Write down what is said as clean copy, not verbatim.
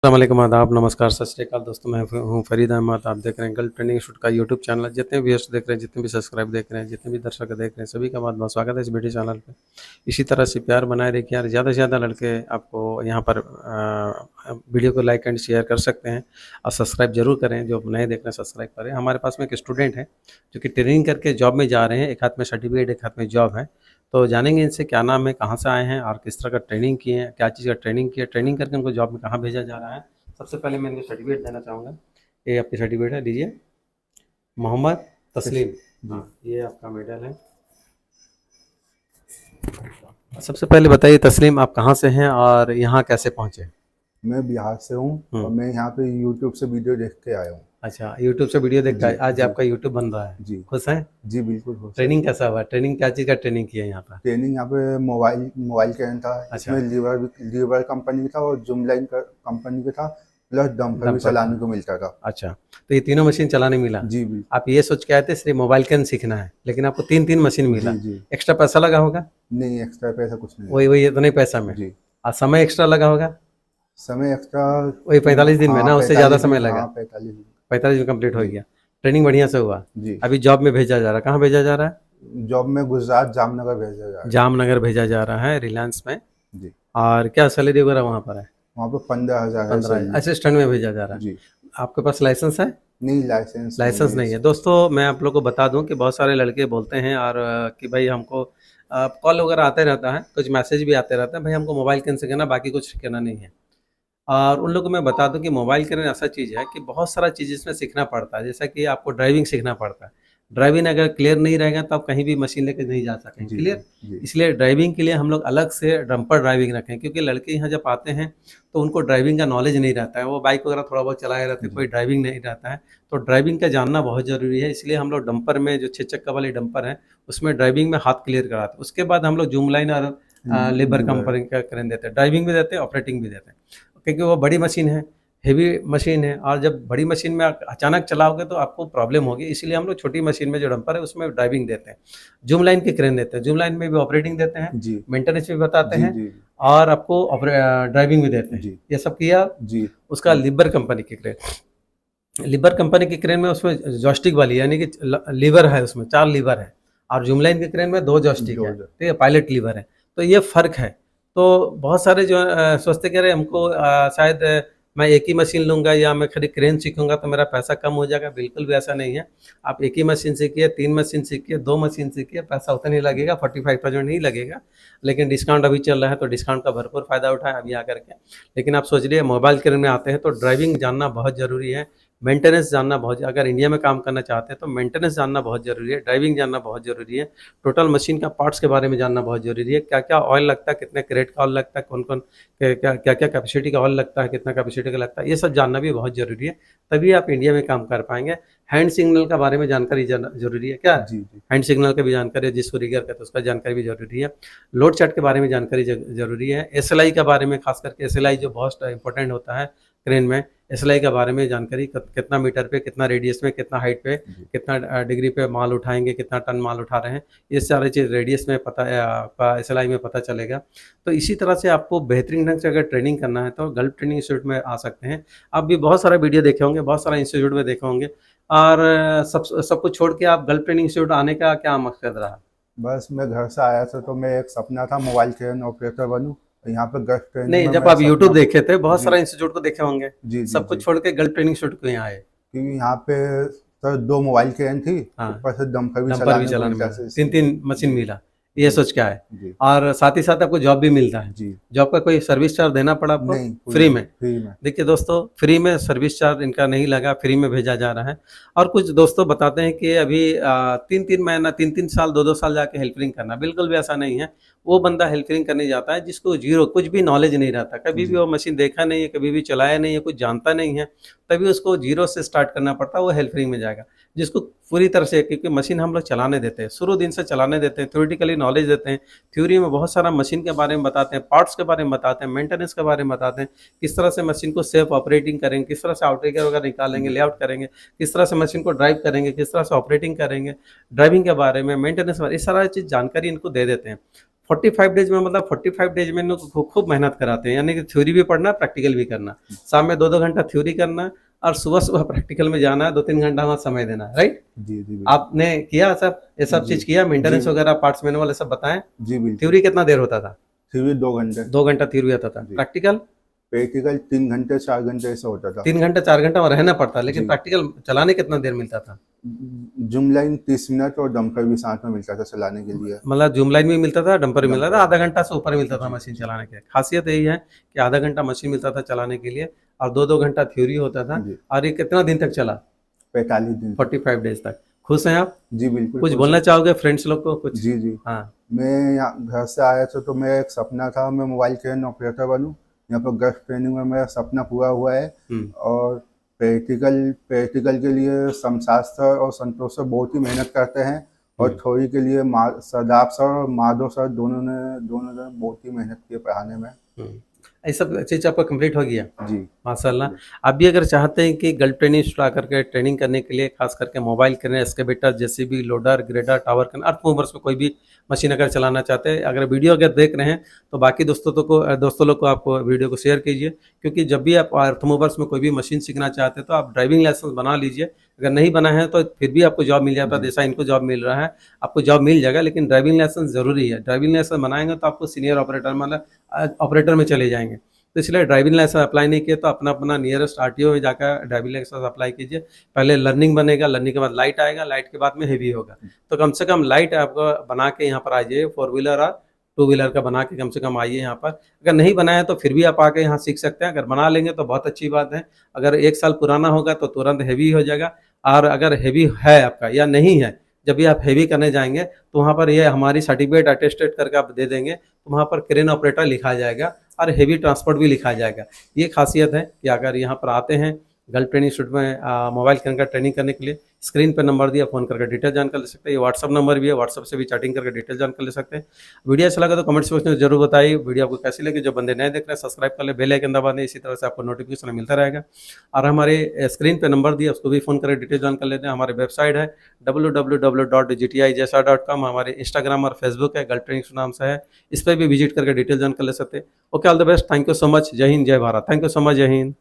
अस्सलामुअलैकुम, आदाब, नमस्कार, सत श्री अकाल दोस्तों। मैं हूँ फरीद अहमद। आप देख रहे हैं गल्फ ट्रेनिंग इंस्टीट्यूट का यूट्यूब चैनल। जितने भी व्यूअर्स देख रहे हैं, जितने भी सब्सक्राइब देख रहे हैं, जितने भी दर्शक देख रहे हैं, सभी का बहुत बहुत स्वागत है इस वीडियो चैनल पे। इसी तरह से प्यार बनाए रखिए यार, ज़्यादा से ज़्यादा लड़के आपको यहाँ पर वीडियो को लाइक एंड शेयर कर सकते हैं और सब्सक्राइब जरूर करें। जो नए देख रहे हैं सब्सक्राइब करें। हमारे पास में एक स्टूडेंट है जो कि ट्रेनिंग करके जॉब में जा रहे हैं। एक हाथ में सर्टिफिकेट, एक हाथ में जॉब है। तो जानेंगे इनसे क्या नाम है, कहाँ से आए हैं और किस तरह का ट्रेनिंग किए हैं, क्या चीज़ का ट्रेनिंग किया, ट्रेनिंग करके उनको जॉब में कहाँ भेजा जा रहा है। सबसे पहले मैं इनको सर्टिफिकेट देना चाहूँगा। ये आपकी सर्टिफिकेट है, लीजिए। मोहम्मद तस्लीम, हाँ, ये आपका मेडल है। सबसे पहले बताइए तस्लीम, आप कहाँ से हैं और यहाँ कैसे पहुँचे? मैं बिहार से हूँ और मैं यहाँ पे यूट्यूब से वीडियो देख के आया हूँ। अच्छा, यूट्यूब से वीडियो देख कर आज जी आपका यूट्यूब बन रहा है। जी खुश हैं? जी बिल्कुल हो सर। ट्रेनिंग कैसा हुआ? ट्रेनिंग क्या चीज़ का ट्रेनिंग किया यहाँ पर? ट्रेनिंग यहाँ पे मोबाइल ट्रेनिंग था। अच्छा। इसमें लीवर कंपनी का था और जूम लाइन कंपनी का था, प्लस डंपर भी चलाने को मिलता था। अच्छा, तो ये तीनों मशीन चलाने मिला। जी बिल्कुल। आप ये सोच के आए थे सिर्फ मोबाइल कैन सीखना है, लेकिन आपको तीन तीन मशीन मिला। जी जी एक्स्ट्रा पैसा लगा होगा? नहीं, एक्स्ट्रा पैसा कुछ नहीं। वही वही इतने पैसा में। जी। और समय एक्स्ट्रा लगा होगा? समय एक्स्ट्रा वही 45 दिन में हाँ, ना, उससे ज़्यादा 45 समय दिन, लगा? हाँ 45 दिन। 45 में कंप्लीट हो जी गया। ट्रेनिंग बढ़िया से हुआ। जी। अभी जॉब में भेजा जा रहा है। कहाँ भेजा जा रहा है? जॉब में गुजरात जामनगर भेजा जा रहा है। जामनगर भेजा जा रहा है, रिलायंस में। जी। और क्या सैलरी वगैरह वहाँ पर है? वहाँ पे 15,000 है 15 सैलरी। असिस्टेंट में भेजा जा रहा है। जी। आपके पास लाइसेंस है? नहीं, लाइसेंस लाइसेंस नहीं है। दोस्तों मैं आप लोग को बता दूं कि बहुत सारे लड़के बोलते हैं और कि भाई हमको कॉल वगैरह आते रहता है, कुछ मैसेज भी आते रहते हैं, भाई हमको मोबाइल कैन सीखना, बाकी कुछ सीखना नहीं है। और उन लोगों को मैं बता दूं कि मोबाइल कैन ऐसा चीज़ है कि बहुत सारा चीज़ इसमें सीखना पड़ता है। जैसा कि आपको ड्राइविंग सीखना पड़ता है। ड्राइविंग अगर क्लियर नहीं रहेगा तो आप कहीं भी मशीन लेकर नहीं जा सकेंगे। जी क्लियर? जी इसलिए ड्राइविंग के लिए हम लोग अलग से डंपर ड्राइविंग रखें, क्योंकि लड़के यहाँ जब आते हैं तो उनको ड्राइविंग का नॉलेज नहीं रहता है। वो बाइक वगैरह थोड़ा बहुत चलाए रहते हैं, कोई ड्राइविंग नहीं रहता है। तो ड्राइविंग का जानना बहुत ज़रूरी है। इसलिए हम लोग डंपर में जो 6 चक्का वाली डंपर है उसमें ड्राइविंग में हाथ क्लियर कराते हैं। उसके बाद हम लोग जूम लाइन और लेबर कंपनी का करें देते हैं। ड्राइविंग भी देते हैं, ऑपरेटिंग भी देते हैं, क्योंकि वो बड़ी मशीन है, हेवी मशीन है। और जब बड़ी मशीन में अचानक चलाओगे तो आपको प्रॉब्लम होगी। इसलिए हम लोग छोटी मशीन में जो डंपर है उसमें ड्राइविंग देते हैं। जूम लाइन की क्रेन देते हैं, जूम लाइन में भी ऑपरेटिंग देते हैं, जी मेंटेनेंस भी बताते जी हैं जी और आपको ड्राइविंग भी देते हैं। जी ये सब किया। जी उसका लिबर कंपनी की क्रेन, लिबर कंपनी की क्रेन में उसमें जॉयस्टिक वाली, यानी कि लीवर है, उसमें 4 लीवर है। और जूम लाइन की क्रेन में 2 जॉयस्टिक है, ठीक है, पायलट लीवर है। तो ये फ़र्क है। तो बहुत सारे जो सोचते कह रहे हमको शायद मैं एक ही मशीन लूँगा या मैं खाली क्रेन सीखूँगा तो मेरा पैसा कम हो जाएगा। बिल्कुल भी ऐसा नहीं है। आप एक ही मशीन सीखिए, 3 मशीन सीखिए, 2 मशीन सीखिए, पैसा उतना नहीं लगेगा, 45,000 नहीं लगेगा। लेकिन डिस्काउंट अभी चल रहा है तो डिस्काउंट का भरपूर फ़ायदा उठाएँ अभी आकर के। लेकिन आप सोच लीजिए मोबाइल क्रेन में आते हैं तो ड्राइविंग जानना बहुत ज़रूरी है। मेंटेनेंस जानना बहुत, अगर इंडिया में काम करना चाहते हैं तो मेंटेनेंस जानना बहुत ज़रूरी है, ड्राइविंग जानना बहुत ज़रूरी है, टोटल मशीन का पार्ट्स के बारे में जानना बहुत ज़रूरी है। क्या-क्या ऑयल लगता है, कितने कैरेट का ऑयल लगता है, कौन-कौन क्या-क्या कैपेसिटी का ऑयल लगता है, कितना कैपेसिटी का लगता है, ये सब जानना भी बहुत ज़रूरी है। तभी आप इंडिया में काम कर पाएँगे। हैंड सिग्नल के बारे में जानकारी ज़रूरी है क्या? जी जी हैंड सिग्नल की भी जानकारी, जिसको रिगर कहते हैं उसका जानकारी भी ज़रूरी है। लोड चार्ट के बारे में जानकारी ज़रूरी है। एसएलआई के बारे में, खास करके एसएलआई जो बहुत इंपॉर्टेंट होता है क्रेन में, एसएलआई के बारे में जानकारी, कितना मीटर पे, कितना रेडियस में, कितना हाइट पे, जी कितना डिग्री पे माल उठाएँगे, कितना टन माल उठा रहे हैं, ये सारी चीज़ रेडियस में पता आपका एसएलआई में पता चलेगा। तो इसी तरह से आपको बेहतरीन ढंग से अगर ट्रेनिंग करना है तो गल्फ ट्रेनिंग इंस्टीट्यूट में आ सकते हैं। आप भी बहुत सारा वीडियो देखे होंगे, बहुत सारा इंस्टीट्यूट में देखे होंगे। और सब कुछ छोड़ के आप गल्फ ट्रेनिंग इंस्टीट्यूट आने का क्या मकसद रहा? बस मैं घर से आया था तो मैं एक सपना था मोबाइल ट्रेन ऑपरेटर बनूं। तो यहाँ पे गल्फ ट्रेनिंग नहीं, में जब मेरा आप यूट्यूब सपना। देखे थे, बहुत जी सारा इंस्टीट्यूट को देखे होंगे, जी जी सब जी कुछ छोड़ के गल्फ ट्रेनिंग इंस्टीट्यूट क्यों आए? क्योंकि यहाँ पे सर 2 मोबाइल ट्रेन थी, हाँ, ऊपर से डंपर भी डंपर भी चलाने को चलाने मिलता मिला, था, 3-3 मशीन जी मिला, ये जी सोच के आए। जी और साथ ही साथ आपको जॉब भी मिलता है। जी जॉब का कोई सर्विस चार्ज देना पड़ा आपको? नहीं, फ्री में। फ्री में। देखिए दोस्तों, फ्री में सर्विस चार्ज इनका नहीं लगा, फ्री में भेजा जा रहा है। और कुछ दोस्तों बताते हैं कि अभी 3-3 महीना, 3-3 साल, 2-2 साल जाके हेल्परिंग करना, बिल्कुल भी ऐसा नहीं है। वो बंदा हेल्परिंग करने जाता है जिसको ज़ीरो, कुछ भी नॉलेज नहीं रहता, कभी भी जी वो मशीन देखा नहीं है, कभी भी चलाया नहीं है, कुछ जानता नहीं है, तभी उसको ज़ीरो से स्टार्ट करना पड़ता है, वो हेल्परिंग में जाएगा। जिसको पूरी तरह से, क्योंकि मशीन हम लोग चलाने देते हैं, शुरू दिन से चलाने देते हैं, थ्योरेटिकली नॉलेज देते हैं। थ्योरी में बहुत सारा मशीन के बारे में बताते हैं, पार्ट्स के बारे में बताते हैं, मेंटेनेंस के बारे में बताते हैं, किस तरह से मशीन को सेफ ऑपरेटिंग करेंगे, किस तरह से आउटरिगर वगैरह निकालेंगे, लेआउट करेंगे, किस तरह से मशीन को ड्राइव करेंगे, किस तरह से ऑपरेटिंग करेंगे, ड्राइविंग के बारे में, मेंटेनेंस के बारे में, ये सारा चीज़ जानकारी इनको दे देते हैं। 45 डेज में मतलब 45 डेज में खूब मेहनत कराते हैं, यानी कि थ्योरी भी पढ़ना, प्रैक्टिकल भी करना, शाम में 2-2 घंटा थ्योरी करना और सुबह-सुबह प्रैक्टिकल में जाना है, 2-3 घंटा वहाँ समय देना है, राइट? जी जी बिल्कुल। आपने किया सब ये सब जी चीज़ किया, मेंटेनेंस जी वगैरह, पार्ट्स मैनुअल ये सब बताएँ? जी बिल्कुल। थ्योरी कितना देर होता था? थ्योरी 2 घंटे, 2 घंटा थ्योरी होता था, जी। प्रैक्टिकल? प्रैक्टिकल 3 घंटे 4 घंटे ऐसा होता था। 3 घंटे 4 घंटा वहाँ रहना पड़ता, लेकिन जी। प्रैक्टिकल चलाने कितना देर मिलता था? जूम लाइन 30 मिनट और डंपर भी साथ में मिलता था चलाने के लिए। मतलब जूम लाइन भी मिलता था, डंपर भी मिलता था, डंपर। आधा घंटा से ऊपर मिलता था जी, मशीन जी। चलाने के। खासियत यही है कि आधा घंटा मशीन मिलता था चलाने के लिए और 2-2 घंटा थ्योरी होता था जी। और ये कितना दिन तक चला? 45 दिन तक। 45 डेज तक। खुश हैं आप? जी बिल्कुल कुछ खुश बोलना हूँ। चाहोगे फ्रेंड्स लोग को कुछ? जी, जी। हाँ, मैं यहाँ घर से आया था तो मेरा एक सपना था मैं मोबाइल ट्रेन ऑपरेटर बनूँ। यहाँ पर गल्फ ट्रेनिंग में मेरा सपना पूरा हुआ है हुँ, और प्रैक्टिकल के लिए शमशाद सर और संतोष सर बहुत ही मेहनत करते हैं और थ्योरी के लिए सदाब सर और माधव सर दोनों ने बहुत ही मेहनत की है पढ़ाने में। हुँ। ये सब चीज़ आपका कंप्लीट हो गया? जी। माशाल्लाह। आप भी अगर चाहते हैं कि गल्फ ट्रेनिंग इंस्टीट्यूट आकर के ट्रेनिंग करने के लिए खास करके mobile crane, excavator, JCB, loader, grader, tower crane, earth movers में कोई भी मशीन अगर चलाना चाहते हैं, अगर वीडियो अगर देख रहे हैं तो बाकी दोस्तों लोग को आप वीडियो को शेयर कीजिए, क्योंकि जब भी आप अर्थ मूवर्स में कोई भी मशीन सीखना चाहते हैं तो आप ड्राइविंग लाइसेंस बना लीजिए। अगर नहीं बना है तो फिर भी आपको जॉब मिल जाता है, जी। जैसा इनको जॉब मिल रहा है, आपको जॉब मिल जाएगा, लेकिन ड्राइविंग लाइसेंस ज़रूरी है। ड्राइविंग लाइसेंस बनाएँगे तो आपको सीनियर ऑपरेटर मतलब ऑपरेटर में चले जाएँगे। तो इसलिए ड्राइविंग लाइसेंस अप्लाई नहीं किए तो अपना नियरेस्ट आरटीओ में जाकर ड्राइविंग लाइसेंस अप्लाई कीजिए। पहले लर्निंग बनेगा, लर्निंग के बाद लाइट आएगा, लाइट के बाद में हेवी होगा। तो कम से कम लाइट आपको बना के यहाँ पर आ जाइए, 4 व्हीलर और 2 व्हीलर का बना के कम से कम आइए यहाँ पर। अगर नहीं बनाया तो फिर भी आप आके यहाँ सीख सकते हैं, अगर बना लेंगे तो बहुत अच्छी बात है। अगर 1 साल पुराना होगा तो तुरंत हेवी हो जाएगा और अगर हेवी है आपका या नहीं है, जब भी आप हेवी करने जाएँगे तो वहाँ पर ये हमारी सर्टिफिकेट अटेस्टेड करके आप दे देंगे, तो वहाँ पर क्रेन ऑपरेटर लिखा जाएगा और हेवी ट्रांसपोर्ट भी लिखा जाएगा। ये खासियत है कि अगर यहाँ पर आते हैं गल्फ ट्रेनिंग इंस्टीट्यूट में मोबाइल क्रेन का ट्रेनिंग करने के लिए, स्क्रीन पे नंबर दिया, फ़ोन करके डिटेल जानकर ले सकते हैं। ये व्हाट्सएप नंबर भी है, व्हाट्सएप से भी चैटिंग करके डिटेल जानकर ले सकते हैं। वीडियो अच्छा लगा तो कमेंट सेक्शन में ज़रूर बताइए। वीडियो आपको कैसी लगी? जो बंदे नए देख रहे हैं सब्सक्राइब कर लें, बेल आइकन दबा दें, इसी तरह से आपको नोटिफिकेशन मिलता रहेगा। और हमारे स्क्रीन पे नंबर दिया उसको भी फ़ोन करके डिटेल जान कर लेते हैं। हमारी वेबसाइट है www.gtijsa.com, हमारे इंस्टाग्राम और फेसबुक है, गल्फ ट्रेनिंग नाम से है। इस पे भी विजिट करके डिटेल जान कर ले सकते हैं। Okay, all the best, thank you so much. जय हिंद, जय Bharat. Thank you so much, जय हिंद।